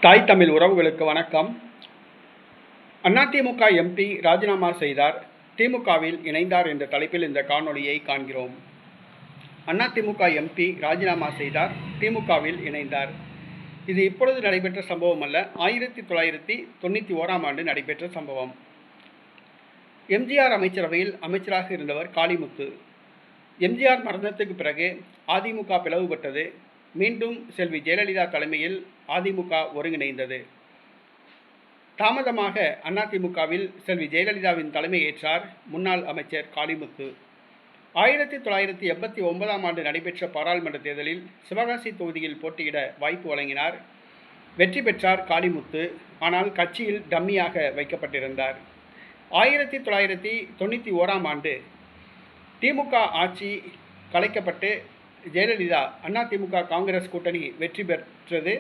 தாய் தமிழ் உறவுகளுக்கு வணக்கம். அதிமுக எம்பி ராஜினாமா செய்தார், திமுகவில் இணைந்தார் என்ற தலைப்பில் இந்த காணொளியை காண்கிறோம். அதிமுக எம்பி ராஜினாமா செய்தார், திமுகவில் இணைந்தார். இது இப்பொழுது நடைபெற்ற சம்பவம் அல்ல, 1991ஆம் ஆண்டு நடைபெற்ற சம்பவம். எம்ஜிஆர் அமைச்சரவையில் அமைச்சராக இருந்தவர் காளிமுத்து. எம்ஜிஆர் மரணத்துக்கு பிறகு அதிமுக பிளவுபட்டது. மீண்டும் செல்வி ஜெயலலிதா தலைமையில் அதிமுக ஒருங்கிணைந்தது. தாமதமாக அதிமுகவில் செல்வி ஜெயலலிதாவின் தலைமை ஏற்றார் முன்னாள் அமைச்சர் காளிமுத்து. 1989ஆம் ஆண்டு நடைபெற்ற பாராளுமன்ற தேர்தலில் சிவகாசி தொகுதியில் போட்டியிட வாய்ப்பு வழங்கினார். வெற்றி பெற்றார் காளிமுத்து. ஆனால் கட்சியில் டம்மியாக வைக்கப்பட்டிருந்தார். 1991ஆம் ஆண்டு திமுக ஆட்சி கலைக்கப்பட்டு ஜெயலலிதா அதிமுக காங்கிரஸ் கூட்டணி வெற்றி பெற்றது.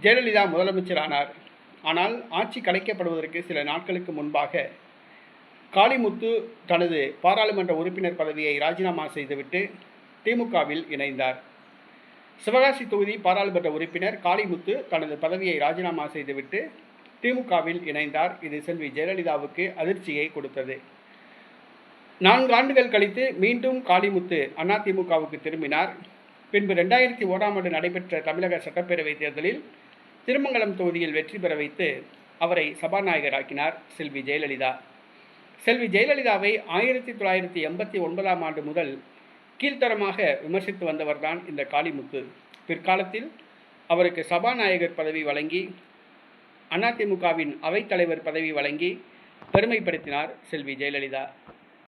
ஜெயலலிதா முதலமைச்சரானார். ஆனால் ஆட்சி கலைக்கப்படுவதற்கு சில நாட்களுக்கு முன்பாக காளிமுத்து தனது பாராளுமன்ற உறுப்பினர் பதவியை ராஜினாமா செய்துவிட்டு திமுகவில் இணைந்தார். சிவகாசி தொகுதி பாராளுமன்ற உறுப்பினர் காளிமுத்து தனது பதவியை ராஜினாமா செய்துவிட்டு திமுகவில் இணைந்தார். இது செல்வி ஜெயலலிதாவுக்கு அதிர்ச்சியை கொடுத்தது. 4 ஆண்டுகள் கழித்து மீண்டும் காளிமுத்து அதிமுகவுக்கு திரும்பினார். பின்பு 2001ஆம் ஆண்டு நடைபெற்ற தமிழக சட்டப்பேரவை தேர்தலில் திருமங்கலம் தொகுதியில் வெற்றி பெற வைத்து அவரை சபாநாயகராக்கினார் செல்வி ஜெயலலிதா. செல்வி ஜெயலலிதாவை 1989ஆம் ஆண்டு முதல் கீழ்த்தரமாக விமர்சித்து வந்தவர்தான் இந்த காளிமுத்து. பிற்காலத்தில் அவருக்கு சபாநாயகர் பதவி வழங்கி அதிமுகவின் அவைத்தலைவர் பதவி வழங்கி பெருமைப்படுத்தினார் செல்வி ஜெயலலிதா.